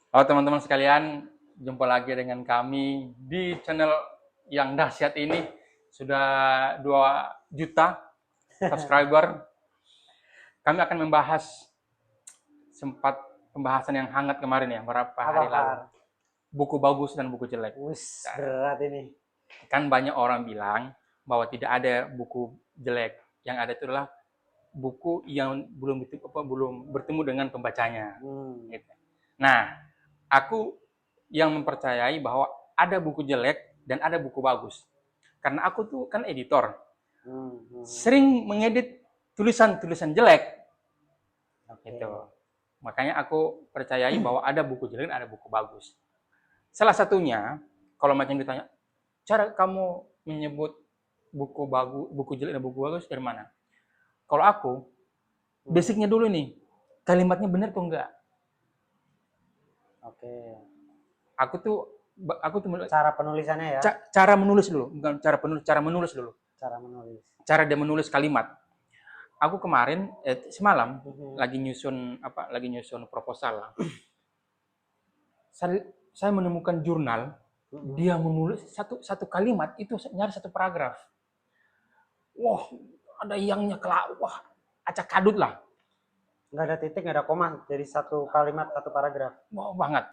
Halo teman-teman sekalian, jumpa lagi dengan kami di channel yang dahsyat ini. Sudah 2 juta subscriber. Kami akan membahas sempat pembahasan yang hangat kemarin ya, beberapa Apa, hari lalu. Far? Buku bagus dan buku jelek. Wus, berat ini. Kan banyak orang bilang bahwa tidak ada buku jelek. Yang ada itu adalah buku yang belum bertemu dengan pembacanya. Hmm. Gitu. Nah, aku yang mempercayai bahwa ada buku jelek dan ada buku bagus. Karena aku tuh kan editor, Hmm. Hmm. sering mengedit tulisan-tulisan jelek Oke. gitu. Makanya aku percayai bahwa ada buku jelek dan ada buku bagus. Salah satunya, kalau macam ditanya, cara kamu menyebut buku bagus, buku jelek dan buku bagus dari mana? Kalau aku, Hmm. basicnya dulu nih, kalimatnya benar tuh enggak. Oke. Aku tuh aku tuh Cara penulisannya ya, cara menulis dulu, bukan cara menulis dulu. cara menulis. Cara dia menulis kalimat. Aku kemarin semalam Hmm. lagi nyusun proposal. Saya menemukan jurnal, Hmm. dia menulis satu satu kalimat itu nyari satu paragraf. Wah, ada yangnya kelak, wah, acak kadut lah. Nggak ada titik, nggak ada koma. Jadi satu kalimat, satu paragraf. Wah banget.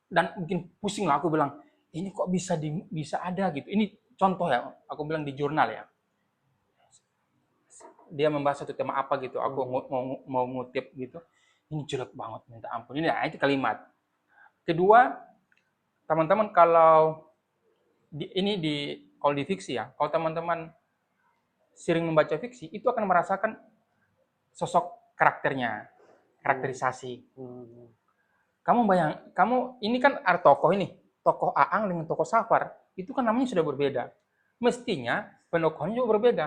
Dan bikin pusing lah, aku bilang, ini kok bisa ada gitu. Ini contoh ya, aku bilang di jurnal ya. Dia membahas satu tema apa gitu, aku Hmm. mau ngutip gitu. Ini jelek banget, minta ampun. Ini itu kalimat. Kedua, teman-teman kalau kalau di fiksi ya, kalau teman-teman sering membaca fiksi, itu akan merasakan sosok karakternya, Hmm. karakterisasi. Hmm. Kamu ini kan ada tokoh ini, tokoh Aang dengan tokoh Safar, itu kan namanya sudah berbeda. Mestinya penokohnya juga berbeda,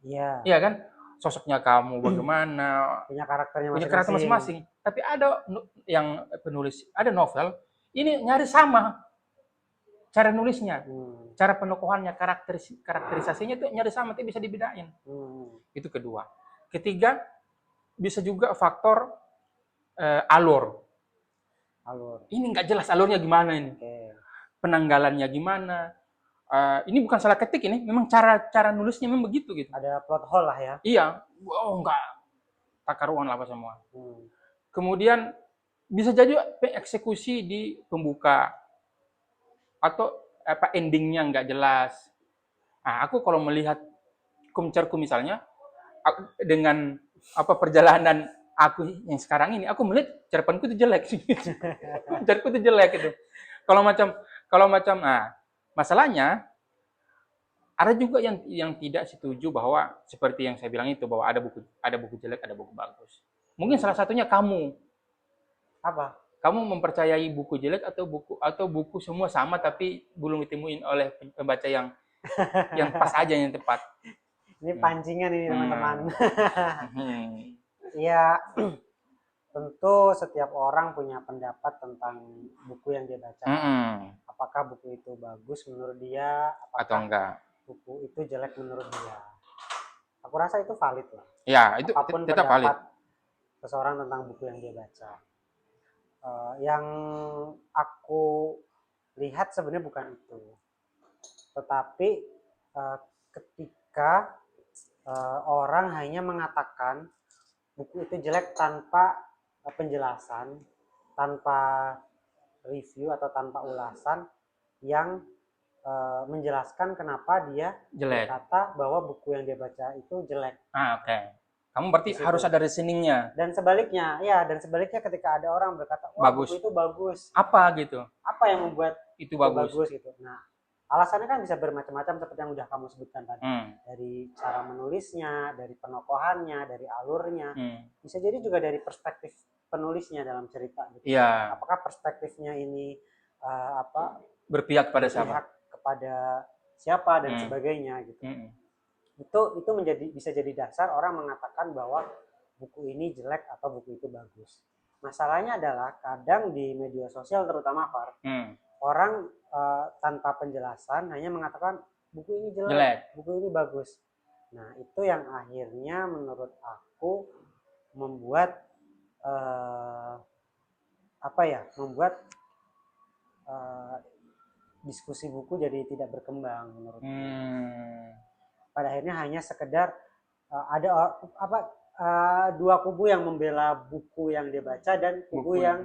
Iya. iya kan? Sosoknya kamu bagaimana, Punya karakternya punya karakter masing-masing. masing-masing. Tapi ada yang penulis, ada novel, ini nyaris sama cara nulisnya, Hmm. cara penokohannya, karakterisasinya itu nyaris sama, tapi bisa dibedain. Hmm. Itu kedua. Ketiga, bisa juga faktor alur. Alur. Ini nggak jelas alurnya gimana ini, Oke. penanggalannya gimana. Ini bukan salah ketik, ini memang cara cara nulisnya memang begitu gitu. Ada plot hole lah ya. Iya, wow, nggak tak karuan lah apa semua. Hmm. Kemudian bisa jadi eksekusi di pembuka atau apa endingnya nggak jelas. Nah, aku kalau melihat kumcerku misalnya dengan apa perjalanan aku yang sekarang ini, aku melihat cerpenku itu jelek. Cerpenku itu jelek itu. Kalau macam nah masalahnya ada juga yang tidak setuju bahwa seperti yang saya bilang itu, bahwa ada buku jelek, ada buku bagus. Mungkin salah Hmm. satunya kamu. Apa? Kamu mempercayai buku jelek atau buku semua sama tapi belum ditemuin oleh pembaca yang pas aja, yang tepat. Ini Hmm. pancingan ini teman-teman. Hmm. Hmm. Iya, tentu setiap orang punya pendapat tentang buku yang dia baca. Hmm. Apakah buku itu bagus menurut dia, Atau apakah enggak? buku itu jelek menurut dia. Aku rasa itu valid lah. Ya, itu Apapun tetap valid. pendapat seseorang tentang buku yang dia baca. Yang aku lihat sebenarnya bukan itu. Tetapi ketika orang hanya mengatakan buku itu jelek tanpa penjelasan, tanpa review atau tanpa ulasan yang menjelaskan kenapa dia Jelek. berkata bahwa buku yang dia baca itu jelek Oke. Okay. Kamu berarti di harus situ. ada reasoningnya. Dan sebaliknya, ya, dan sebaliknya ketika ada orang berkata, wah buku Bagus. itu bagus, Apa gitu? apa yang membuat Itu itu bagus. bagus gitu. Nah, alasannya kan bisa bermacam-macam seperti yang udah kamu sebutkan tadi. Hmm. Dari cara menulisnya, dari penokohannya, dari alurnya. Hmm. Bisa jadi juga dari perspektif penulisnya dalam cerita gitu. Iya. Apakah perspektifnya ini Berpihak pada siapa? berpihak kepada siapa dan Hmm. sebagainya gitu. Hmm. Itu bisa jadi dasar orang mengatakan bahwa buku ini jelek atau buku itu bagus. Masalahnya adalah kadang di media sosial terutama orang tanpa penjelasan hanya mengatakan buku ini jelek, Jelek. buku ini bagus. Nah, itu yang akhirnya menurut aku membuat apa ya, membuat diskusi buku jadi tidak berkembang menurutku. Pada akhirnya hanya sekedar ada dua kubu yang membela buku yang dia baca dan kubu yang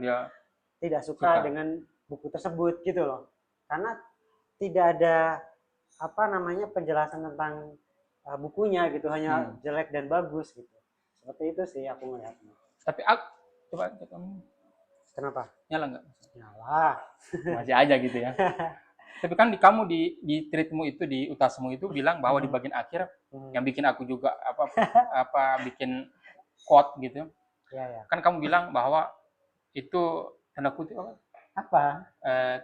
tidak suka dengan buku tersebut gitu loh. Karena tidak ada penjelasan tentang bukunya gitu, hanya jelek dan bagus gitu. Seperti itu sih aku melihatnya. Tapi aku coba kamu. Kenapa? Nyala nggak? Nyala. Masih aja gitu ya. Tapi kan kamu di tweetmu itu, di utasmu itu bilang bahwa di bagian akhir yang bikin aku juga bikin quote gitu. Ya. Kan kamu bilang bahwa itu tanda kutip apa? Apa?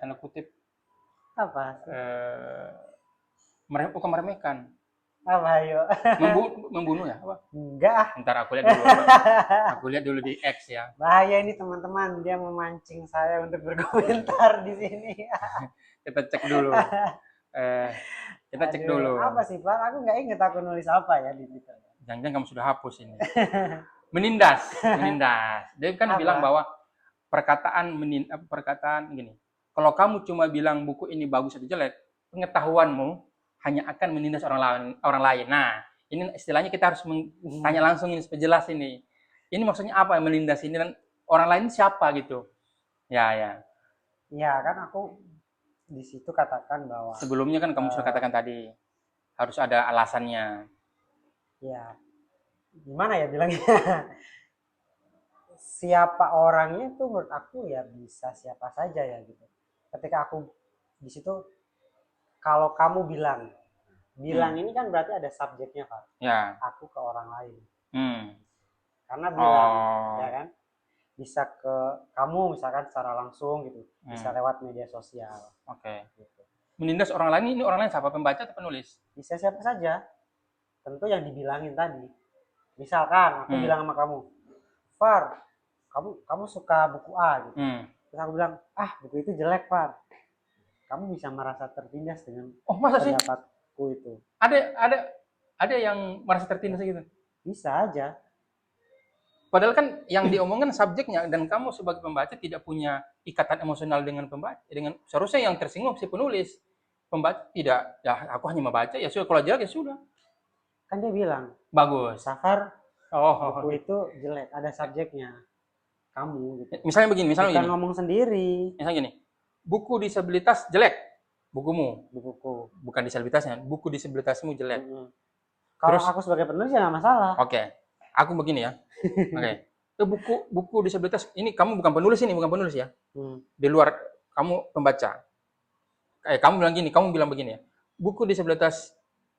Tanda kutip apa? Bukan meremehkan. Apa ayo? Membunuh ya? Apa? Enggak. Ntar aku lihat dulu. Aku lihat dulu di X ya. Bahaya ini teman-teman, dia memancing saya untuk berkomentar di sini. Kita cek dulu. Kita cek dulu. Apa sih Pak? Aku nggak inget aku nulis apa ya di Twitter. Jangan-jangan kamu sudah hapus ini. Menindas. Dia kan bilang bahwa perkataan gini. Kalau kamu cuma bilang buku ini bagus atau jelek, pengetahuanmu hanya akan menindas orang lain. Nah, ini istilahnya kita harus tanya langsung ini supaya jelas ini. Ini maksudnya apa yang menindas ini, dan orang lain siapa gitu? Ya. Ya kan aku di situ katakan bahwa sebelumnya kan kamu sudah katakan tadi harus ada alasannya. Ya, gimana ya bilangnya? Siapa orangnya tuh menurut aku ya bisa siapa saja ya gitu. Ketika aku di situ, kalau kamu bilang ini kan berarti ada subjeknya Pak. Ya. Aku ke orang lain. Karena bilang ya kan, bisa ke kamu misalkan secara langsung gitu, bisa lewat media sosial. Oke. Gitu. Menindas orang lain, ini orang lain siapa, pembaca atau penulis? Bisa siapa saja. Tentu yang dibilangin tadi. Misalkan aku bilang sama kamu, Far, kamu suka buku A gitu. Terus aku bilang, buku itu jelek Far. Kamu bisa merasa tertindas dengan pendapatku itu. Ada yang merasa tertindas gitu? Bisa aja. Padahal kan yang diomongkan subjeknya, dan kamu sebagai pembaca tidak punya ikatan emosional dengan pembaca. Seharusnya yang tersinggung si penulis. Pembaca tidak, ya aku hanya membaca, ya sudah, kalau jelek ya sudah. Kan dia bilang, bagus. Safar, buku itu jelek, ada subjeknya. Kamu gitu. Misalnya begini, bukan ngomong sendiri. Misalnya gini, buku disabilitas jelek, bukumu. Bukuku. Bukan disabilitasnya, buku disabilitasmu jelek. Kalau aku sebagai penulis ya nggak masalah. Oke. Aku begini ya. Buku disabilitas ini, kamu bukan penulis ya. Di luar kamu pembaca. Kamu bilang begini ya. Buku disabilitas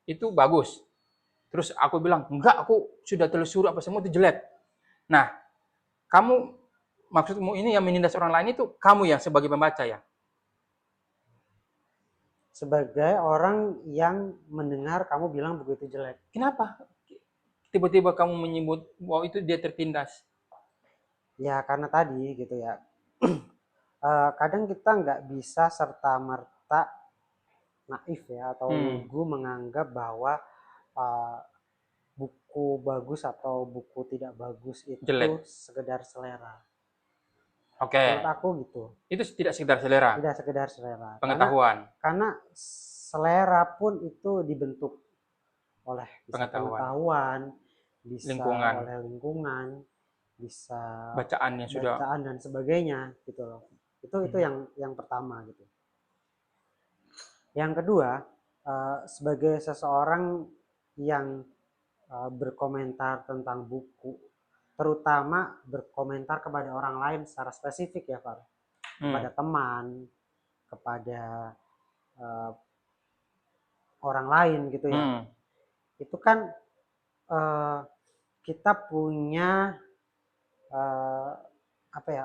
itu bagus. Terus aku bilang, enggak, aku sudah telusuri apa semua itu jelek. Nah, kamu maksudmu ini yang menindas orang lain itu kamu ya sebagai pembaca ya? Sebagai orang yang mendengar kamu bilang buku itu jelek. Kenapa? Tiba-tiba kamu menyebut bahwa itu dia tertindas. Ya karena tadi gitu ya. Kadang kita nggak bisa serta-merta naif ya atau lugu menganggap bahwa buku bagus atau buku tidak bagus itu jelek. Sekedar selera. Oke. Menurut aku gitu. Itu tidak sekedar selera. Tidak sekedar selera. Pengetahuan. Karena selera pun itu dibentuk oleh pengetahuan, bisa oleh lingkungan, bisa bacaan dan sebagainya gitu loh. Itu yang pertama gitu. Yang kedua, sebagai seseorang yang berkomentar tentang buku, terutama berkomentar kepada orang lain secara spesifik ya Pak, kepada teman, kepada orang lain gitu ya. Itu kan kita punya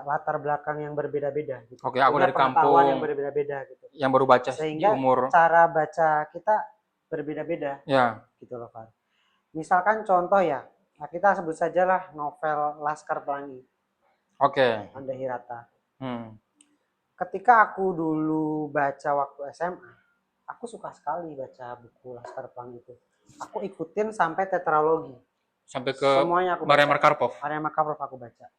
latar belakang yang berbeda-beda gitu. Oke, aku dari kampung yang berbeda-beda gitu. Yang baru baca sehingga di umur. Cara baca kita berbeda-beda. Ya. Gitu loh, Pak. Misalkan contoh ya, kita sebut sajalah novel Laskar Pelangi. Oke. Anda Hirata. Ketika aku dulu baca waktu SMA, aku suka sekali baca buku Laskar Pelangi itu. Aku ikutin sampai tetralogi. Sampai ke semuanya aku Maria Markarpov. Maria Markarpov aku baca.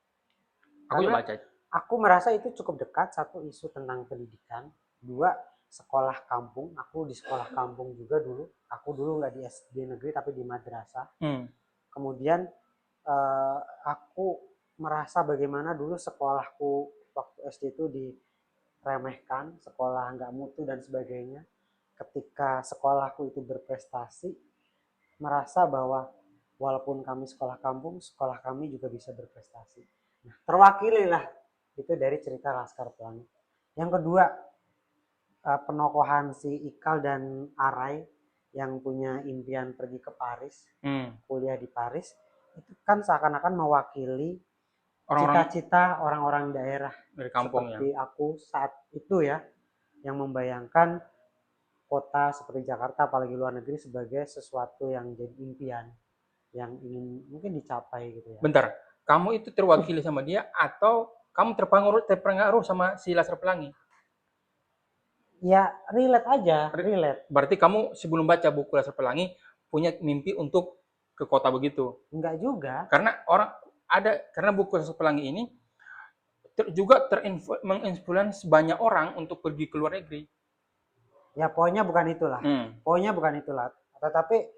Aku juga baca. aku merasa itu cukup dekat. Satu, isu tentang pendidikan. Dua, sekolah kampung. Aku di sekolah kampung juga dulu. Aku dulu nggak di SD negeri tapi di madrasah. Kemudian aku merasa bagaimana dulu sekolahku waktu SD itu diremehkan, sekolah nggak mutu dan sebagainya. Ketika sekolahku itu berprestasi, merasa bahwa walaupun kami sekolah kampung, sekolah kami juga bisa berprestasi. Nah, terwakili lah itu dari cerita Laskar Pelangi. Yang kedua, penokohan si Ikal dan Arai yang punya impian pergi ke Paris, kuliah di Paris, itu kan seakan-akan mewakili cita-cita orang-orang daerah dari kampung seperti aku saat itu ya, yang membayangkan kota seperti Jakarta apalagi luar negeri sebagai sesuatu yang jadi impian yang ingin mungkin dicapai gitu ya. Bentar, kamu itu terwakili sama dia atau kamu terpengaruh sama si Laskar Pelangi? Ya relate aja, relate. Berarti kamu sebelum baca buku Laskar Pelangi punya mimpi untuk ke kota begitu? Enggak juga. Karena buku Laskar Pelangi ini juga menginfluence banyak orang untuk pergi ke luar negeri. Ya poinnya bukan itulah. Poinnya bukan itulah. Tetapi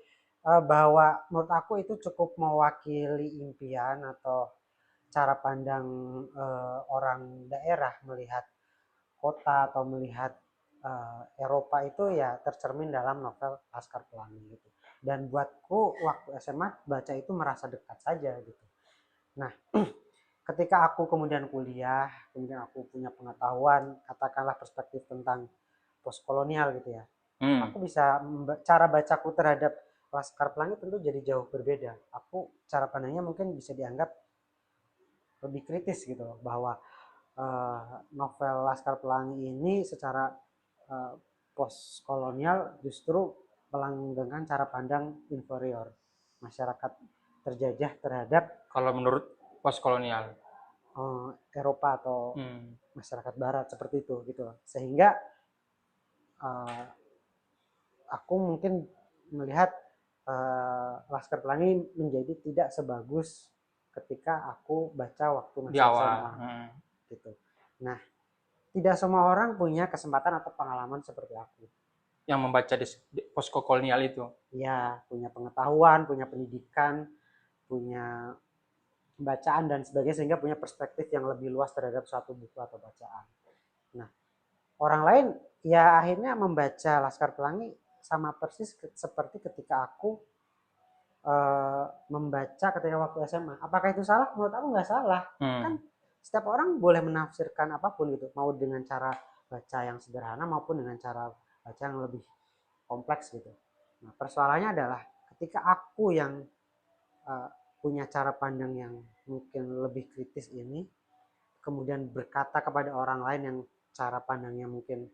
bahwa menurut aku itu cukup mewakili impian atau cara pandang orang daerah melihat kota atau melihat Eropa itu ya tercermin dalam novel Laskar Pelangi gitu. Dan buatku waktu SMA baca itu merasa dekat saja gitu. Nah, ketika aku kemudian kuliah, kemudian aku punya pengetahuan, katakanlah perspektif tentang postkolonial gitu ya. Aku bisa cara bacaku terhadap Laskar Pelangi tentu jadi jauh berbeda. Aku cara pandangnya mungkin bisa dianggap lebih kritis gitu bahwa novel Laskar Pelangi ini secara postkolonial justru melanggengkan cara pandang inferior masyarakat terjajah terhadap kalau menurut postkolonial Eropa atau masyarakat Barat seperti itu gitu. Sehingga aku mungkin melihat Laskar Pelangi menjadi tidak sebagus ketika aku baca waktu masih SMA gitu. Nah, tidak semua orang punya kesempatan atau pengalaman seperti aku yang membaca di postkolonial itu. Ya, punya pengetahuan, punya pendidikan, punya bacaan dan sebagainya sehingga punya perspektif yang lebih luas terhadap suatu buku atau bacaan. Nah, orang lain ya akhirnya membaca Laskar Pelangi sama persis seperti ketika aku membaca ketika waktu SMA. Apakah itu salah? Menurut aku nggak salah. Kan setiap orang boleh menafsirkan apapun gitu, mau dengan cara baca yang sederhana maupun dengan cara baca yang lebih kompleks gitu. Nah, persoalannya adalah ketika aku yang punya cara pandang yang mungkin lebih kritis ini, kemudian berkata kepada orang lain yang cara pandangnya mungkin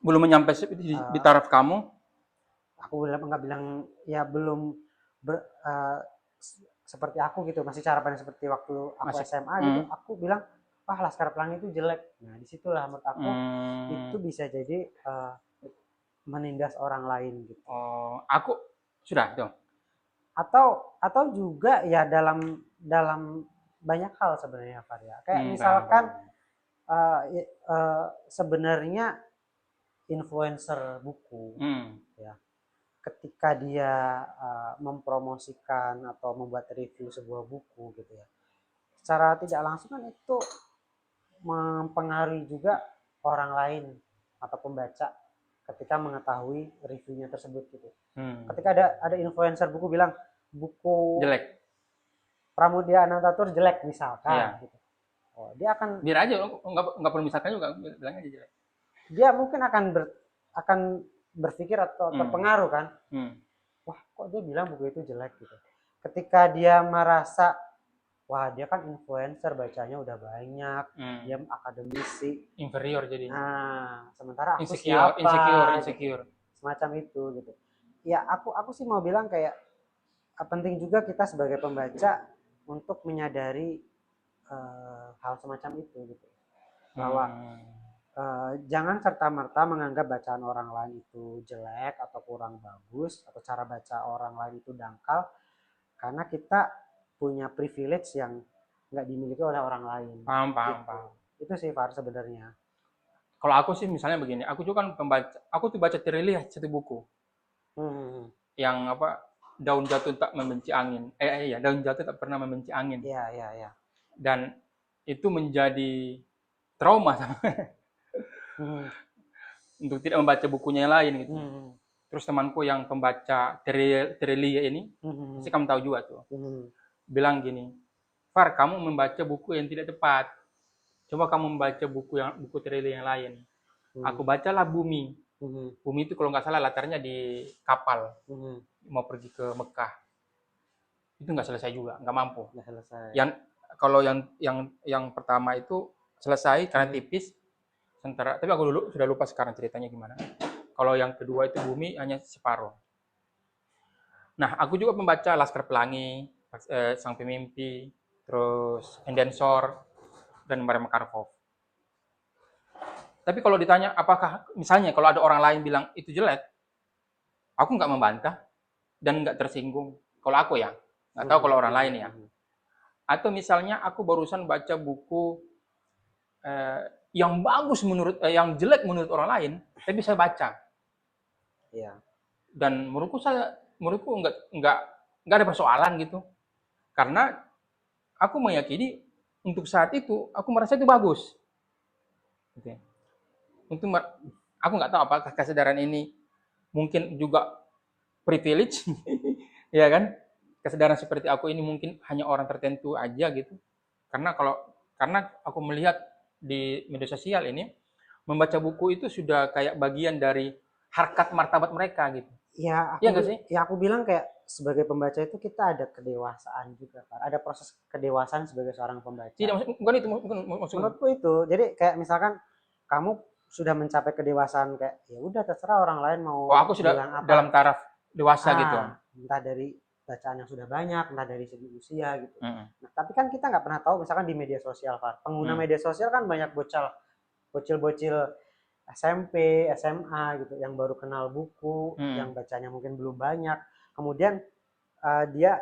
belum menyampai di taraf kamu, aku nggak bilang ya belum seperti aku gitu, masih cara pandang seperti waktu aku SMA gitu, aku bilang wah Laskar Pelangi itu jelek. Nah disitulah menurut aku itu bisa jadi menindas orang lain gitu. Aku sudah dong. Atau juga ya dalam banyak hal sebenarnya Faria. Kayak misalkan sebenarnya influencer buku ya, ketika dia mempromosikan atau membuat review sebuah buku gitu ya, secara tidak langsung kan itu mempengaruhi juga orang lain atau pembaca ketika mengetahui reviewnya tersebut gitu. Ketika ada influencer buku bilang buku jelek, Pramudia Anantatur jelek misalkan gitu. Dia akan biar aja nggak perlu misalkan juga bilang aja jelek. Dia mungkin akan berpikir atau terpengaruh kan. Wah, kok dia bilang buku itu jelek gitu. Ketika dia merasa wah dia kan influencer, bacanya udah banyak, dia akademisi, inferior jadi. Nah, sementara aku insecure, siapa? Insecure. Semacam itu gitu. Ya aku sih mau bilang kayak penting juga kita sebagai pembaca untuk menyadari hal semacam itu gitu. Bahwa jangan serta-merta menganggap bacaan orang lain itu jelek atau kurang bagus atau cara baca orang lain itu dangkal karena kita punya privilege yang nggak dimiliki oleh orang lain. Paham. Itu sih Far sebenarnya. Kalau aku sih misalnya begini, aku juga kan pembaca, aku tuh baca Tirili satu buku yang apa, daun jatuh tak membenci angin. Iya, daun jatuh tak pernah membenci angin. Iya. Dan itu menjadi trauma sama untuk tidak membaca bukunya yang lain gitu. Terus temanku yang pembaca Tirili ini, pasti kamu tahu juga tuh, bilang gini, Far, kamu membaca buku yang tidak tepat. Coba kamu membaca buku Tirili yang lain. Aku bacalah Bumi. Bumi itu kalau nggak salah latarnya di kapal, mau pergi ke Mekah. Itu nggak selesai juga, nggak mampu. Nggak selesai. Kalau yang pertama itu selesai karena tipis. Tapi aku dulu sudah lupa sekarang ceritanya gimana. Kalau yang kedua itu Bumi hanya separuh. Nah, aku juga membaca Laskar Pelangi, Sang Pemimpi, terus Endensor, dan Maria Karpov. Tapi kalau ditanya apakah misalnya kalau ada orang lain bilang itu jelek, aku nggak membantah dan nggak tersinggung. Kalau aku ya, nggak tahu kalau orang lain ya. Atau misalnya aku barusan baca buku yang bagus yang jelek menurut orang lain, tapi saya baca. Iya. Dan menurutku nggak ada persoalan gitu. Karena aku meyakini untuk saat itu aku merasa itu bagus. Gitu. Aku nggak tahu apakah kesadaran ini mungkin juga privilege, ya kan? Kesadaran seperti aku ini mungkin hanya orang tertentu aja gitu. Karena aku melihat di media sosial ini, membaca buku itu sudah kayak bagian dari harkat martabat mereka gitu. Ya, aku bilang kayak sebagai pembaca itu kita ada kedewasaan juga, Pak. Ada proses kedewasaan sebagai seorang pembaca. Tidak, bukan itu menurutku itu. Jadi kayak misalkan kamu sudah mencapai kedewasaan, kayak ya udah terserah orang lain mau aku sudah bilang apa. Dalam taraf dewasa gitu. Entah dari bacaan yang sudah banyak, entah dari segi usia gitu. Nah, tapi kan kita nggak pernah tahu misalkan di media sosial, Pak. Pengguna media sosial kan banyak bocil-bocil SMP, SMA gitu yang baru kenal buku, yang bacanya mungkin belum banyak. Kemudian dia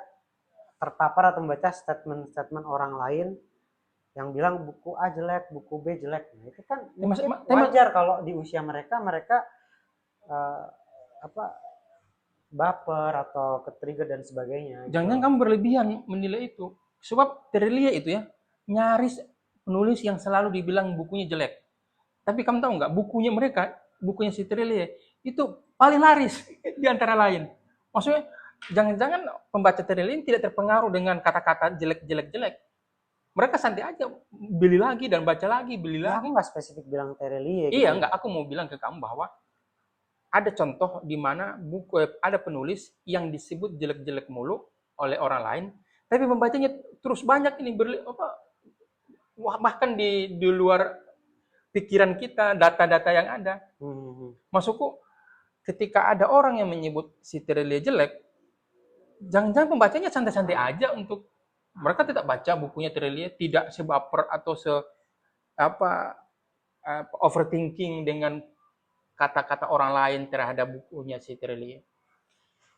terpapar atau membaca statement orang lain yang bilang buku A jelek, buku B jelek. Nah, itu kan wajar kalau di usia mereka baper atau ke-trigger dan sebagainya. Jangan kamu berlebihan menilai itu. Sebab Tirili itu ya, nyaris penulis yang selalu dibilang bukunya jelek. Tapi kamu tahu nggak, bukunya si Tirili itu paling laris di antara lain. Maksudnya, jangan-jangan pembaca Tirili tidak terpengaruh dengan kata-kata jelek-jelek. Mereka santai aja, beli lagi dan baca lagi, beli lagi. Aku nggak spesifik bilang Tirili. Iya, nggak. Aku mau bilang ke kamu bahwa ada contoh di mana ada penulis yang disebut jelek-jelek mulu oleh orang lain, tapi pembacanya terus banyak ini bahkan di luar pikiran kita, data-data yang ada. Maksudku, ketika ada orang yang menyebut si Tirili jelek, jangan-jangan pembacanya santai-santai aja untuk mereka tidak baca bukunya Tirili, tidak sebaper atau overthinking dengan kata-kata orang lain terhadap bukunya si Tirili.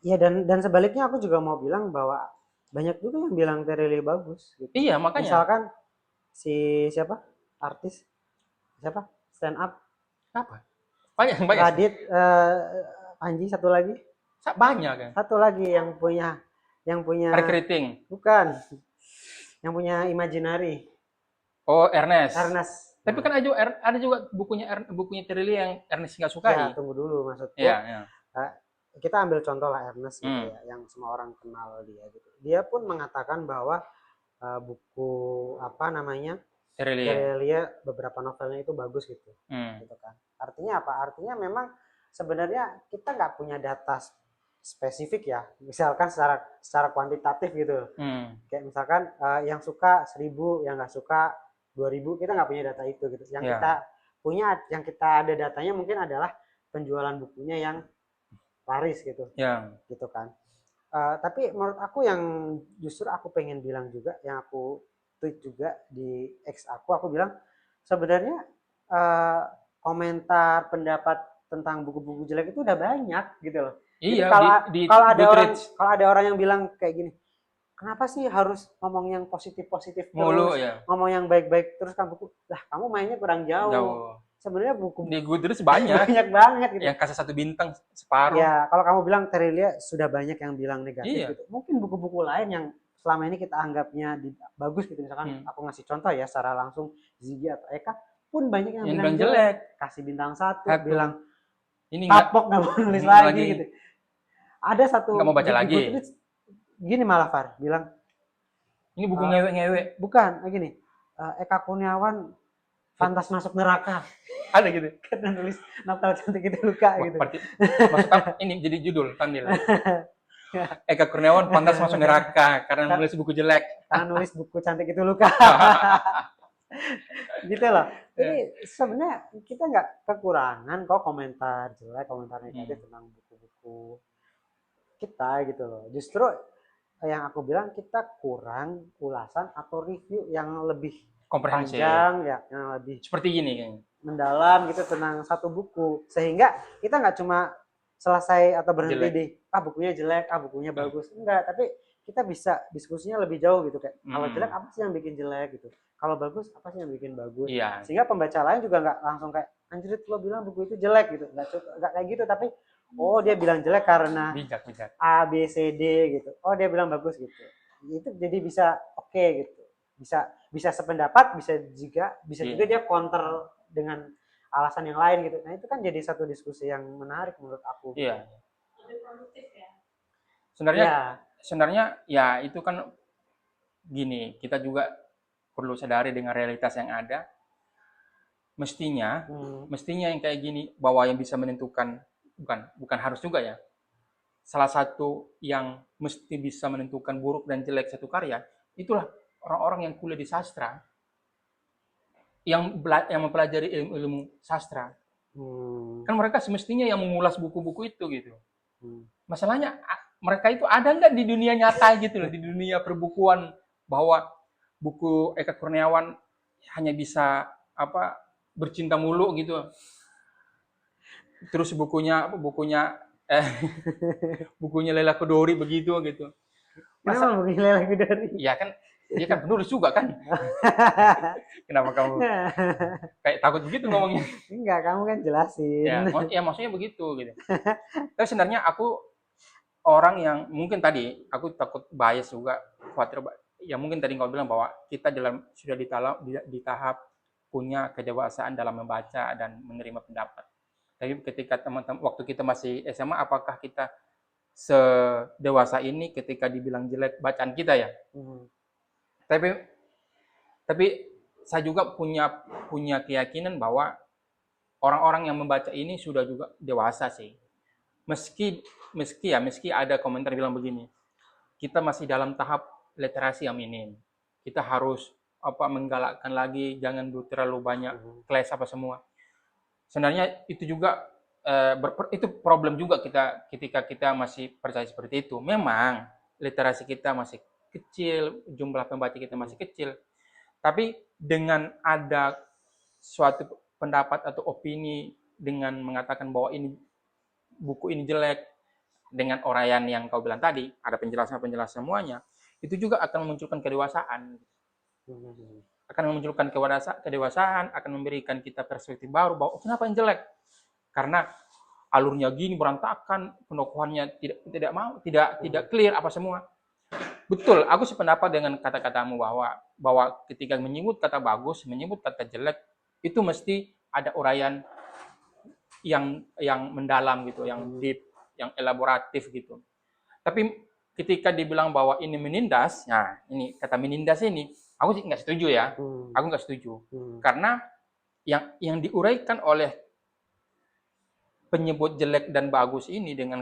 Iya, dan sebaliknya aku juga mau bilang bahwa banyak juga yang bilang Tirili bagus. Gitu. Iya, makanya. Misalkan siapa artis siapa stand up apa? Banyak. Radit, Panji satu lagi. Banyak kan. Satu lagi yang punya Recruiting. Bukan. Yang punya Imaginary. Oh, Ernest. Tapi kan ada juga bukunya Tirili yang Ernest nggak sukai. Ya, tunggu dulu maksudku. Iya. Kita ambil contoh lah Ernest gitu ya, yang semua orang kenal dia gitu. Dia pun mengatakan bahwa buku Tirili beberapa novelnya itu bagus gitu. Gitu kan. Artinya apa? Artinya memang sebenarnya kita nggak punya data spesifik ya. Misalkan secara kuantitatif gitu. Kayak misalkan yang suka 1.000, yang nggak suka 2.000, kita nggak punya data itu gitu. Yang kita punya, yang kita ada datanya mungkin adalah penjualan bukunya yang laris gitu. Gitu kan. Tapi menurut aku yang justru aku pengen bilang juga, yang aku tweet juga di X aku bilang sebenarnya komentar pendapat tentang buku-buku jelek itu udah banyak gitu loh. Iya, kalau ada orang yang bilang kayak gini, kenapa sih harus ngomong yang positif-positif Mulu terus, ya. ngomong yang baik-baik terus kan buku. Lah, kamu mainnya kurang jauh. Jauh. Sebenarnya buku Di Goodreads banyak. banyak banget gitu. Yang kasih 1 bintang separuh. Ya, kalau kamu bilang Terelia sudah banyak yang bilang negatif Iya. gitu. Mungkin buku-buku lain yang selama ini kita anggapnya bagus gitu, misalkan aku ngasih contoh ya secara langsung Ziggy atau Eka pun banyak yang bilang jelek, kasih bintang 1, bilang ini kapok nggak mau nulis lagi gitu. Ada satu nggak mau baca lagi. Gini malah Far bilang ini buku ngewe-ngewe. Bukan, gini. Eka Kurniawan pantas masuk neraka. Ada gitu. Karena nulis Natal Cantik Itu Luka. Wah, gitu. Maksudnya ini jadi judul thumbnail. Eka Kurniawan pantas masuk neraka karena nulis buku jelek. Karena nulis buku Cantik Itu Luka. Gitu loh. Jadi sebenarnya kita nggak kekurangan kok komentar jelek, komentar negatif tentang buku-buku kita gitu loh. Justru yang aku bilang kita kurang ulasan atau review yang lebih panjang ya, yang lebih seperti gini kayaknya. Mendalam gitu tentang satu buku, sehingga kita nggak cuma selesai atau berhenti di bukunya jelek, bukunya bagus, enggak, tapi kita bisa diskusinya lebih jauh gitu, kayak kalau jelek apa sih yang bikin jelek gitu, kalau bagus apa sih yang bikin bagus, sehingga pembaca lain juga nggak langsung kayak anjrit lo bilang buku itu jelek gitu, nggak kayak gitu, tapi oh dia bilang jelek karena bijak. A B C D gitu, oh dia bilang bagus gitu, itu jadi bisa oke gitu, bisa sependapat, bisa juga dia counter dengan alasan yang lain gitu. Nah itu kan jadi satu diskusi yang menarik menurut aku. Iya. Lebih produktif ya. Sebenarnya ya itu kan gini, kita juga perlu sadari dengan realitas yang ada. Mestinya yang kayak gini, bahwa yang bisa menentukan bukan harus juga ya. Salah satu yang mesti bisa menentukan buruk dan jelek satu karya, itulah orang-orang yang kuliah di sastra, yang mempelajari ilmu sastra. Kan mereka semestinya yang mengulas buku-buku itu gitu. Masalahnya mereka itu ada nggak di dunia nyata gitu loh, di dunia perbukuan, bahwa buku Eka Kurniawan hanya bisa bercinta mulu gitu. Terus bukunya Leila Chudori begitu gitu. Kenapa bukunya Leila Chudori? Ya kan dia kan penulis juga kan. Kenapa kamu kayak takut begitu ngomongnya? Enggak, kamu kan jelasin. Ya maksudnya begitu gitu. Tapi sebenarnya aku orang yang mungkin tadi aku takut bias juga, khawatir ya mungkin tadi kau bilang bahwa kita sudah di tahap punya kedewasaan dalam membaca dan menerima pendapat. Tapi ketika teman-teman waktu kita masih SMA, apakah kita sedewasa ini ketika dibilang jelek bacaan kita ya? Tapi saya juga punya keyakinan bahwa orang-orang yang membaca ini sudah juga dewasa sih. Meski ada komentar bilang begini, kita masih dalam tahap literasi yang minim. Kita harus menggalakkan lagi, jangan terlalu banyak kelas apa semua. Sebenarnya itu juga itu problem juga kita ketika kita masih percaya seperti itu. Memang literasi kita masih kecil, jumlah pembaca kita masih kecil. Tapi dengan ada suatu pendapat atau opini dengan mengatakan bahwa buku ini jelek, dengan uraian yang kau bilang tadi, ada penjelasan semuanya, itu juga akan memunculkan kedewasaan. Akan memunculkan kedewasaan, akan memberikan kita perspektif baru bahwa kenapa yang jelek? Karena alurnya gini berantakan, penokohannya tidak clear apa semua. Betul, aku sependapat dengan kata-katamu bahwa ketika menyebut kata bagus, menyebut kata jelek, itu mesti ada uraian yang mendalam gitu, yang deep, yang elaboratif gitu. Tapi ketika dibilang bahwa ini menindas, nah ini kata menindas ini, aku sih nggak setuju ya. Aku nggak setuju. Karena yang diuraikan oleh penyebut jelek dan bagus ini dengan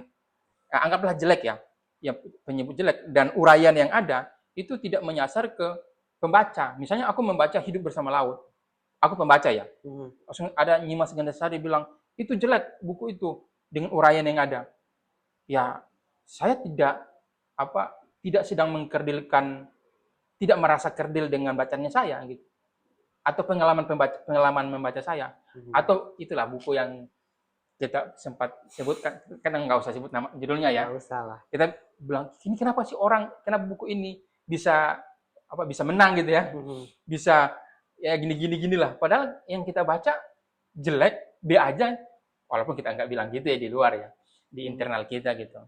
anggaplah jelek ya, penyebut jelek dan uraian yang ada itu tidak menyasar ke pembaca. Misalnya aku membaca Hidup Bersama Laut, aku pembaca ya, ada Nyimas Gandasari bilang itu jelek buku itu dengan uraian yang ada. Ya saya tidak sedang mengkerdilkan, tidak merasa kerdil dengan bacanya saya gitu, atau pengalaman membaca saya, atau itulah buku yang kita sempat sebutkan, kan nggak usah sebut nama judulnya ya. Nggak usah lah. Kita bilang, ini kenapa sih kenapa buku ini bisa bisa menang gitu ya, bisa ya gini lah. Padahal yang kita baca jelek, B aja, walaupun kita nggak bilang gitu ya di luar ya, di internal kita gitu.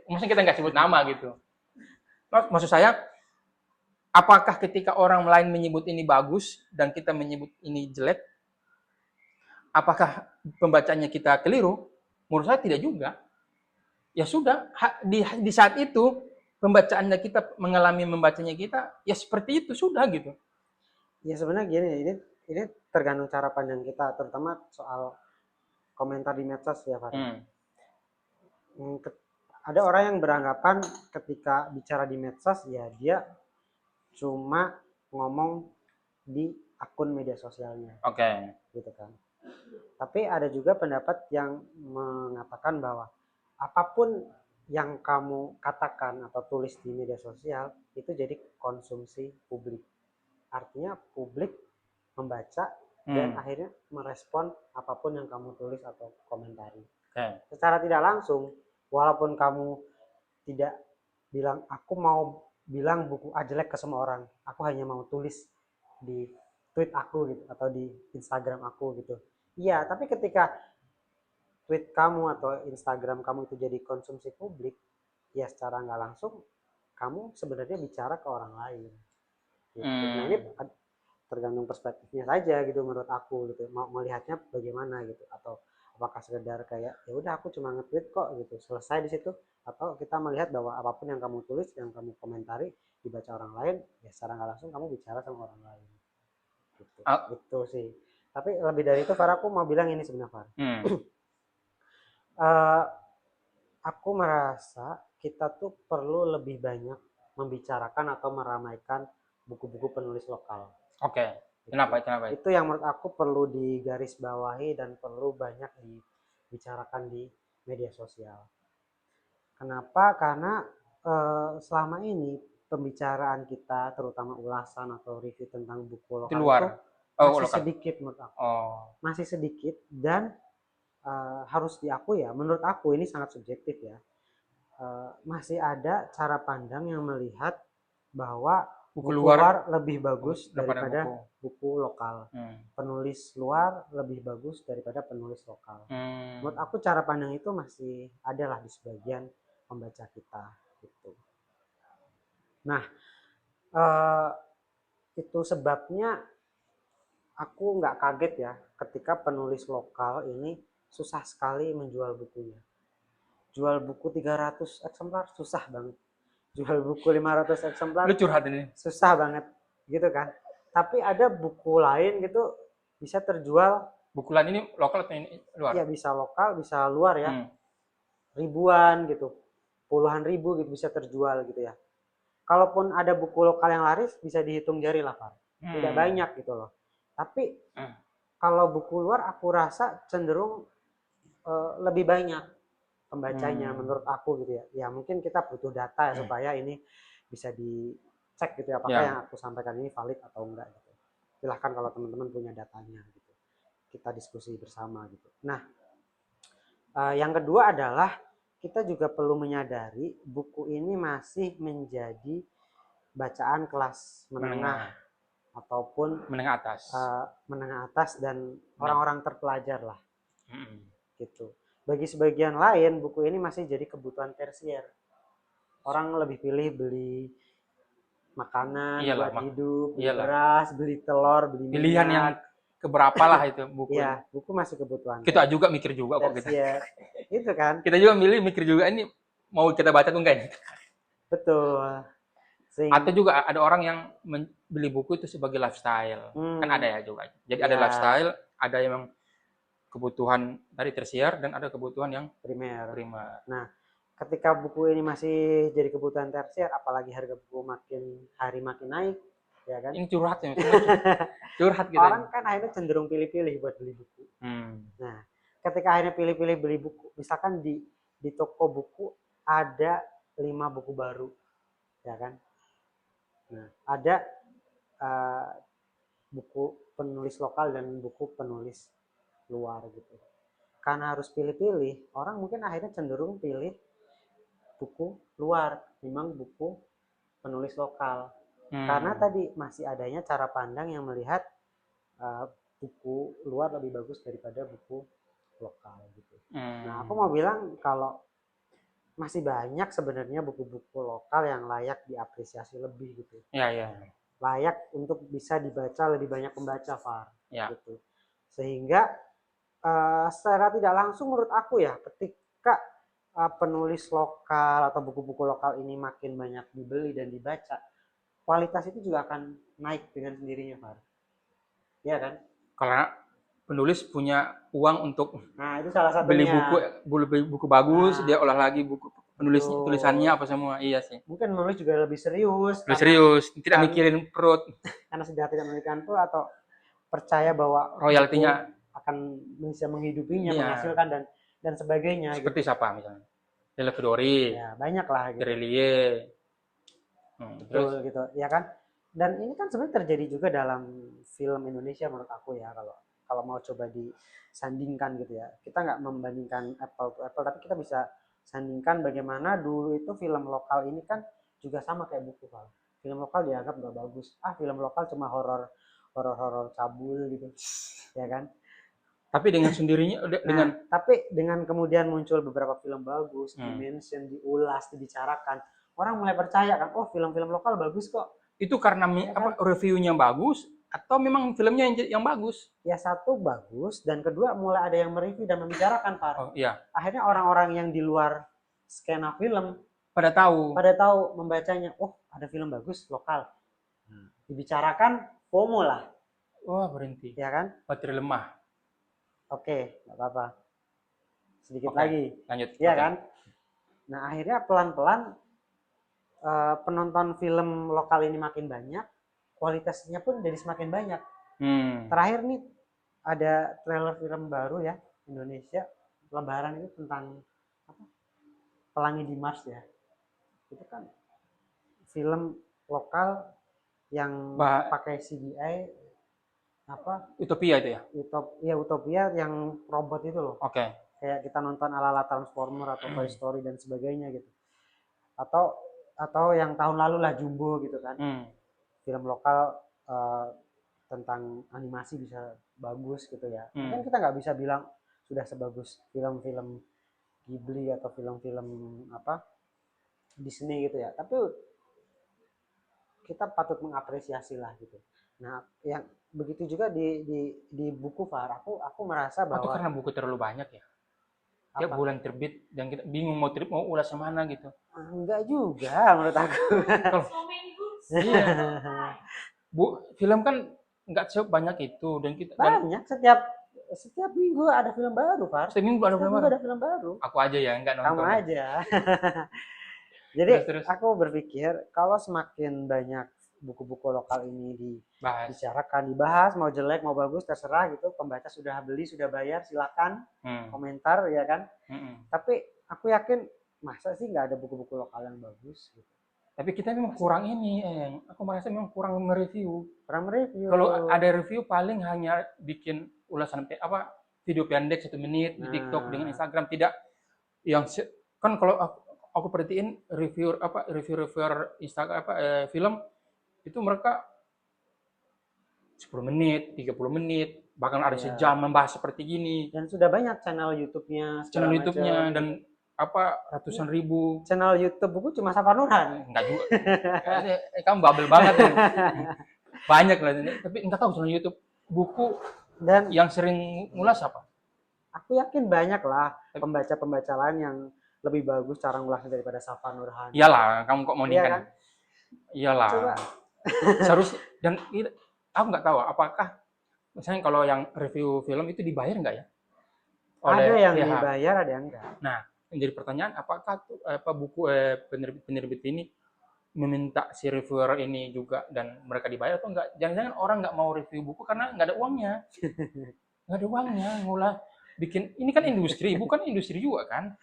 Maksudnya kita nggak sebut nama gitu. Maksud saya, apakah ketika orang lain menyebut ini bagus dan kita menyebut ini jelek, apakah pembacanya kita keliru? Menurut saya tidak juga. Ya sudah, di saat itu pembacaannya kita mengalami membacanya kita, ya seperti itu sudah gitu. Ya sebenarnya gini, ini tergantung cara pandang kita, terutama soal komentar di medsos ya Pak. Ada orang yang beranggapan ketika bicara di medsos ya dia cuma ngomong di akun media sosialnya. Gitu kan. Tapi ada juga pendapat yang mengatakan bahwa apapun yang kamu katakan atau tulis di media sosial itu jadi konsumsi publik. Artinya publik membaca dan akhirnya merespon apapun yang kamu tulis atau komentari. Secara tidak langsung, walaupun kamu tidak bilang aku mau bilang buku A jelek ke semua orang, aku hanya mau tulis di tweet aku gitu atau di Instagram aku gitu. Iya, tapi ketika tweet kamu atau Instagram kamu itu jadi konsumsi publik, ya secara nggak langsung kamu sebenarnya bicara ke orang lain. Gitu. Nah ini tergantung perspektifnya saja gitu menurut aku gitu. Mau melihatnya bagaimana gitu, atau apakah sekedar kayak ya udah aku cuma nge-tweet kok gitu, selesai di situ, atau kita melihat bahwa apapun yang kamu tulis, yang kamu komentari dibaca orang lain, ya secara nggak langsung kamu bicara sama orang lain. Gitu. Gitu sih. Tapi lebih dari itu Far, aku mau bilang ini sebenarnya Far. Aku merasa kita tuh perlu lebih banyak membicarakan atau meramaikan buku-buku penulis lokal. Kenapa? Itu yang menurut aku perlu digarisbawahi dan perlu banyak dibicarakan di media sosial. Kenapa? Karena selama ini pembicaraan kita, terutama ulasan atau review tentang buku lokal itu masih sedikit menurut aku. Masih sedikit, dan harus diakui ya, menurut aku ini sangat subjektif ya. Masih ada cara pandang yang melihat bahwa buku luar lebih bagus daripada buku lokal. Penulis luar lebih bagus daripada penulis lokal. Menurut aku cara pandang itu masih ada lah di sebagian pembaca kita gitu. Nah, itu sebabnya aku nggak kaget ya ketika penulis lokal ini susah sekali menjual bukunya. Jual buku 300 eksemplar susah banget. Jual buku 500 eksemplar lu curhat ini, susah banget gitu kan. Tapi ada buku lain gitu bisa terjual. Buku lain ini lokal atau ini luar? Iya, bisa lokal, bisa luar ya. Ribuan gitu, puluhan ribu gitu bisa terjual gitu ya. Kalaupun ada buku lokal yang laris bisa dihitung jari lah Pak. Tidak banyak gitu loh. Tapi kalau buku luar aku rasa cenderung lebih banyak pembacanya menurut aku gitu ya. Ya mungkin kita butuh data ya supaya ini bisa dicek gitu ya, apakah yang aku sampaikan ini valid atau enggak gitu. Silahkan kalau teman-teman punya datanya gitu. Kita diskusi bersama gitu. Nah, yang kedua adalah kita juga perlu menyadari buku ini masih menjadi bacaan kelas menengah ataupun menengah atas dan orang-orang terpelajar lah. Gitu. Bagi sebagian lain buku ini masih jadi kebutuhan tersier. Orang lebih pilih beli makanan buat hidup, beli beras, beli telur, beli minyak. Pilihan yang keberapa lah itu buku. Iya, buku masih kebutuhan. Kita juga mikir juga kok kita. Itu kan. Kita juga mikir juga ini mau kita baca tuh enggak ini. Betul. Atau juga ada orang yang beli buku itu sebagai lifestyle. Kan ada ya juga. Jadi ada lifestyle, ada yang kebutuhan dari tersier dan ada kebutuhan yang primer. Nah, ketika buku ini masih jadi kebutuhan tersier, apalagi harga buku makin hari makin naik, ya kan? Ini curhat ya, curhat gitu. Orang kan akhirnya cenderung pilih-pilih buat beli buku. Nah, ketika akhirnya pilih-pilih beli buku, misalkan di toko buku ada 5 buku baru, ya kan? Nah, ada buku penulis lokal dan buku penulis luar gitu. Karena harus pilih-pilih, orang mungkin akhirnya cenderung pilih buku luar, memang buku penulis lokal. Karena tadi masih adanya cara pandang yang melihat buku luar lebih bagus daripada buku lokal gitu. Nah, aku mau bilang kalau masih banyak sebenarnya buku-buku lokal yang layak diapresiasi lebih gitu. Ya, ya. Layak untuk bisa dibaca lebih banyak pembaca, Far. Ya. Gitu. Sehingga secara tidak langsung menurut aku ya, ketika penulis lokal atau buku-buku lokal ini makin banyak dibeli dan dibaca, kualitas itu juga akan naik dengan sendirinya, Far. Iya kan? Karena penulis punya uang untuk itu salah satunya. beli buku bagus, dia olah lagi buku tulisannya apa semua. Iya sih. Mungkin menulis juga lebih serius. Lebih serius, tidak mikirin perut. Karena sudah tidak memikirkan perut atau percaya bahwa royaltinya akan bisa menghidupinya, menghasilkan dan sebagainya. Seperti gitu. Siapa misalnya? Della Fedori. Ya, banyak lah gitu. Terelie. Betul gitu, ya kan? Dan ini kan sebenarnya terjadi juga dalam film Indonesia menurut aku ya, kalau mau coba disandingkan gitu ya. Kita nggak membandingkan apple to apple, tapi kita bisa sandingkan bagaimana dulu itu film lokal ini kan juga sama kayak buku, Pak. Film lokal dianggap nggak bagus. Film lokal cuma horor cabul gitu, ya kan? Tapi dengan sendirinya tapi dengan kemudian muncul beberapa film bagus, dimention, diulas, dibicarakan, orang mulai percaya kan, oh film-film lokal bagus kok. Itu karena reviewnya bagus atau memang filmnya yang bagus? Ya, satu bagus, dan kedua mulai ada yang mereview dan membicarakan, Pak. Oh, iya. Akhirnya orang-orang yang di luar skena film pada tahu membacanya, oh ada film bagus lokal. Dibicarakan, FOMO lah. Wah, berhenti. Ya kan? Baterai lemah. Oke, nggak apa-apa. Sedikit lagi. Lanjut. Iya kan? Nah, akhirnya pelan-pelan penonton film lokal ini makin banyak, kualitasnya pun jadi semakin banyak. Terakhir nih ada trailer film baru ya, Indonesia, Lebaran itu tentang apa? Pelangi di Mars ya. Itu kan film lokal yang pakai CGI apa? Utopia itu ya? Utopia yang robot itu loh. Oke. Kayak kita nonton ala-ala Transformer atau Toy Story dan sebagainya gitu. Atau yang tahun lalu lah Jumbo gitu kan. Film lokal tentang animasi bisa bagus gitu ya. Mungkin kita nggak bisa bilang sudah sebagus film-film Ghibli atau film-film Disney gitu ya. Tapi kita patut mengapresiasi lah gitu. Nah, yang begitu juga di buku, Far. Aku merasa bahwa atau karena buku terlalu banyak ya. Tiap bulan terbit dan kita bingung mau ulas yang mana gitu. Enggak juga menurut aku. Iya. Film kan enggak sebanyak itu dan kita banyak setiap minggu ada film baru, Far. Setiap minggu ada film baru. Aku aja ya enggak nonton. Kamu aja. Jadi aku berpikir kalau semakin banyak buku-buku lokal ini dibicarakan, dibahas, mau jelek mau bagus terserah gitu, pembaca sudah beli, sudah bayar, silakan komentar ya kan. Tapi aku yakin masa sih nggak ada buku-buku lokal yang bagus gitu. Tapi kita memang kurang ini, aku merasa memang kurang mereview. Kalau ada review paling hanya bikin ulasan video pendek 1 menit di TikTok dengan Instagram, tidak yang kan kalau aku perhatiin reviewer Instagram film itu mereka 10 menit, 30 menit, bahkan ada sejam membahas seperti gini. Dan sudah banyak channel YouTube-nya. Dan ratusan ribu. Channel YouTube buku cuma Safar Nurhan. Enggak juga. Kamu babel banget ya. Banyak lah, tapi enggak tahu channel YouTube buku dan yang sering ngulas apa. Aku yakin banyak lah pembaca-pembaca lain yang lebih bagus cara ngulasnya daripada Safar Nurhan. Iyalah, kamu kok mau nikah? Kan? Iyalah. Seharusnya, dan aku nggak tahu apakah misalnya kalau yang review film itu dibayar nggak ya? Ada yang dibayar, ada yang enggak. Nah, menjadi pertanyaan apakah buku penerbit ini meminta si reviewer ini juga dan mereka dibayar atau enggak? Jangan-jangan orang nggak mau review buku karena nggak ada uangnya. Nggak ada uangnya, bikin ini kan industri, bukan industri juga kan?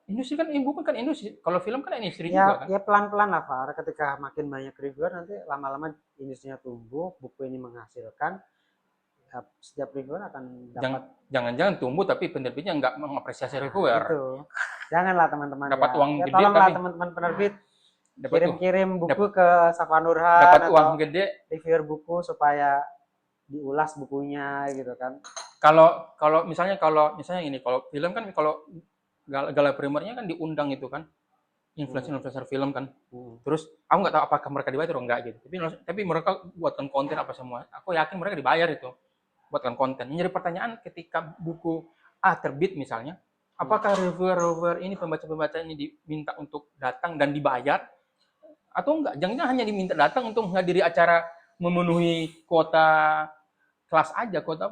Industri kan bukan industri. Kalau film kan industri juga kan. Ya pelan-pelan lah, Far. Ketika makin banyak reviewer nanti lama-lama industrinya tumbuh, buku ini menghasilkan. setiap reviewer akan dapat. Jangan-jangan tumbuh tapi penerbitnya nggak mengapresiasi reviewer. Itu. Janganlah teman-teman Dapat ya. uang Ya gede tolonglah tapi teman-teman penerbit dapat kirim buku dapat ke Safa Nurhan uang atau gede. reviewer buku supaya diulas bukunya gitu kan. Kalau misalnya ini, kalau film kan, kalau gala primernya kan diundang itu kan, influencer film kan. Terus aku nggak tahu apakah mereka dibayar atau enggak gitu. Tapi mereka buatkan konten apa semua. Aku yakin mereka dibayar itu buatkan konten. Yang jadi pertanyaan ketika buku A terbit misalnya, apakah reviewer ini, pembaca-pembaca ini diminta untuk datang dan dibayar atau enggak? Jangan hanya diminta datang untuk menghadiri acara, memenuhi kuota kelas aja, kuota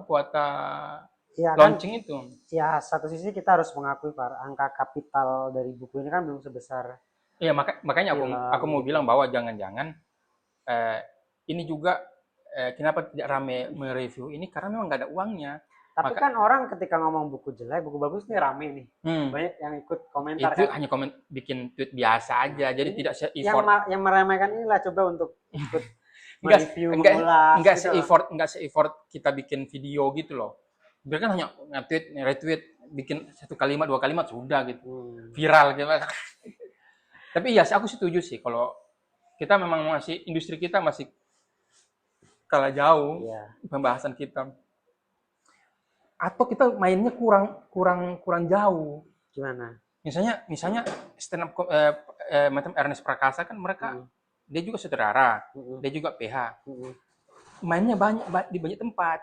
Ya kan, launching itu. ya satu sisi kita harus mengakui Pak, angka kapital dari buku ini kan belum sebesar. Iya, makanya aku mau bilang bahwa jangan-jangan ini juga kenapa tidak rame mereview ini, karena memang nggak ada uangnya. Tapi kan orang ketika ngomong buku jelek, buku bagus nih rame nih. Banyak yang ikut komentar itu kan. hanya bikin tweet biasa aja, jadi tidak se-effort. Yang meremehkan inilah coba untuk ikut mereview, mengulas. Enggak se-effort kita bikin video gitu loh. Biar kan hanya nge-tweet, retweet, bikin 1 kalimat 2 kalimat sudah gitu. Viral gitu. Tapi ya aku setuju sih kalau kita memang industri kita masih kalah jauh pembahasan kita. Atau kita mainnya kurang jauh. Gimana? Misalnya stand up macam Ernest Prakasa kan, mereka dia juga sutradara, dia juga PH. Mainnya di banyak tempat.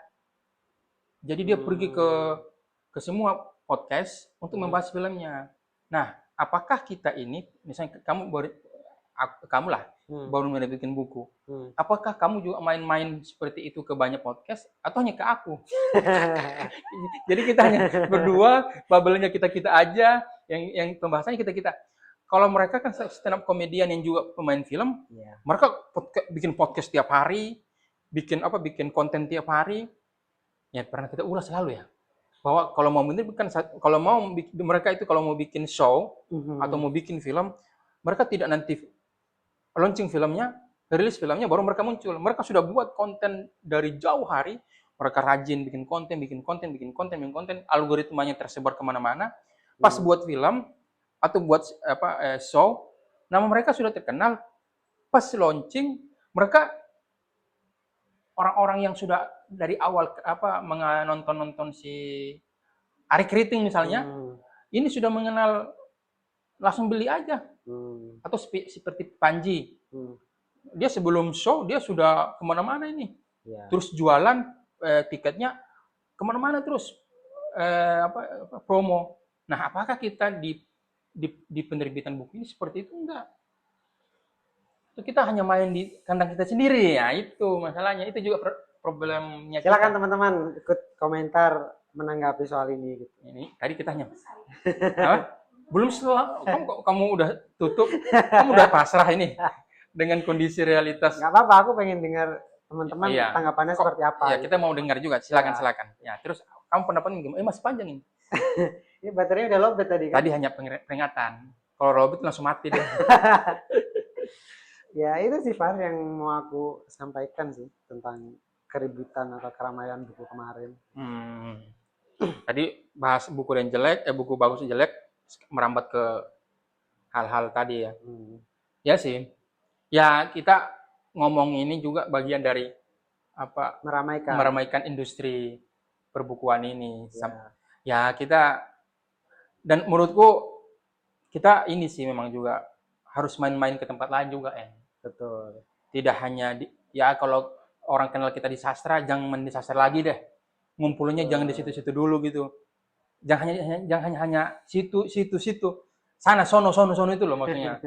Jadi dia pergi ke semua podcast untuk membahas filmnya. Nah, apakah kita ini, misalnya kamu lah baru mulai bikin buku, apakah kamu juga main-main seperti itu ke banyak podcast atau hanya ke aku? Jadi kita hanya berdua, bubble-nya kita aja, yang pembahasannya kita. Kalau mereka kan stand up komedian yang juga pemain film, mereka bikin podcast tiap hari, bikin konten tiap hari. Ya pernah kita ulas selalu ya, bahwa kalau mau mereka itu kalau mau bikin show atau mau bikin film, mereka tidak nanti launching filmnya, rilis filmnya baru mereka muncul. Mereka sudah buat konten dari jauh hari. Mereka rajin bikin konten, algoritmanya tersebar kemana-mana. Pas buat film atau buat show, nama mereka sudah terkenal. Pas launching, mereka orang-orang yang sudah dari awal nonton si Ari Kriting misalnya, ini sudah mengenal, langsung beli aja. Atau seperti Panji, dia sebelum show dia sudah kemana-mana ini, terus jualan tiketnya kemana-mana terus promo. Nah, apakah kita di penerbitan buku ini seperti itu? Enggak. Kita hanya main di kandang kita sendiri, ya itu masalahnya. Itu juga problemnya. Silakan teman-teman ikut komentar menanggapi soal ini. Gitu. Ini tadi kita hanya belum setelah kamu udah tutup, kamu udah pasrah ini dengan kondisi realitas. Nggak apa-apa, aku pengen dengar teman-teman tanggapannya seperti apa. Ya, kita mau dengar juga. Silakan. Ya, terus kamu pendapatnya gimana? Masih panjang ini. Ini baterainya udah lowbat tadi kan? Tadi hanya peringatan. Kalau lowbat langsung mati deh. Ya itu sih Far yang mau aku sampaikan sih tentang keributan atau keramaian buku kemarin. Tadi bahas buku yang jelek, buku bagus jelek, merambat ke hal-hal tadi ya. Ya sih. Ya kita ngomong ini juga bagian dari meramaikan industri perbukuan ini. Ya kita, dan menurutku kita ini sih memang juga harus main-main ke tempat lain juga Betul. Tidak hanya kalau orang kenal kita di sastra, jangan main di sastra lagi deh. Ngumpulnya jangan di situ-situ dulu gitu. Jangan hanya situ. Sana sono itu loh maksudnya.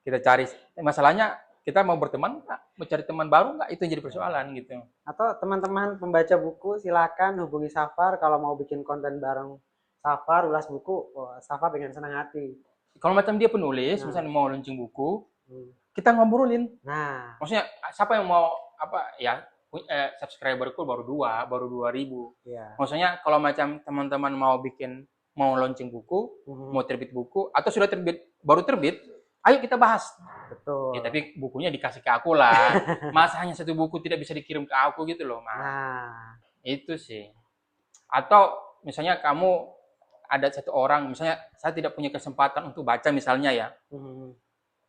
Kita cari, masalahnya kita mau berteman nggak? Mau cari teman baru nggak? Itu jadi persoalan gitu. Atau teman-teman pembaca buku silakan hubungi Safar kalau mau bikin konten bareng Safar, ulas buku, Safar dengan senang hati. Kalau macam dia penulis, misalnya mau launching buku, kita ngobrolin. Nah, maksudnya siapa yang mau subscriberku baru 2.000. Maksudnya kalau macam teman-teman mau launching buku, mau terbit buku, atau sudah baru terbit, ayo kita bahas. Betul. Ya, tapi bukunya dikasih ke aku lah. Masa hanya satu buku tidak bisa dikirim ke aku gitu loh, Mas. Nah, Itu sih. Atau misalnya kamu ada satu orang, misalnya saya tidak punya kesempatan untuk baca misalnya ya,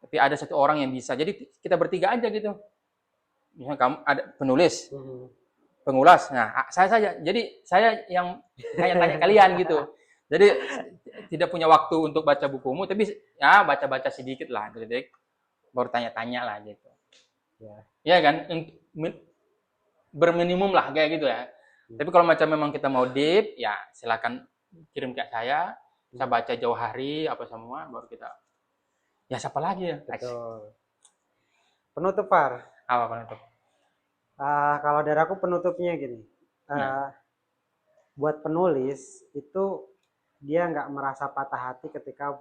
tapi ada satu orang yang bisa. Jadi kita bertiga aja gitu. Misalnya kamu ada penulis, pengulas. Nah, saya saja. Jadi saya yang tanya-tanya kalian gitu. Jadi tidak punya waktu untuk baca bukumu, tapi ya baca-baca sedikit lah, gitu. Baru tanya-tanya lah gitu. Ya kan, berminimum lah kayak gitu ya. Tapi kalau macam memang kita mau deep, ya silakan kirim ke saya baca jauh hari apa semua, baru kita. Ya siapa lagi ya? Betul. Penutup, Par. Apa penutup? Kalau dari aku penutupnya gini. Buat penulis itu dia nggak merasa patah hati ketika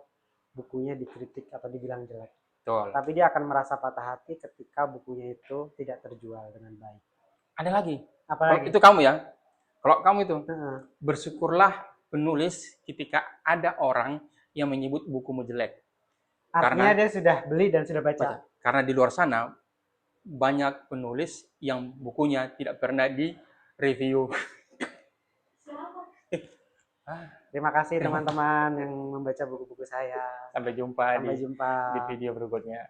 bukunya dikritik atau dibilang jelek. Betul. Tapi dia akan merasa patah hati ketika bukunya itu tidak terjual dengan baik. Ada lagi. Apalagi? Itu kamu ya. Kalau kamu itu, bersyukurlah penulis ketika ada orang yang menyebut bukumu jelek. Artinya dia sudah beli dan sudah baca. Karena di luar sana banyak penulis yang bukunya tidak pernah di-review. Terima kasih teman-teman yang membaca buku-buku saya. Sampai jumpa di video berikutnya.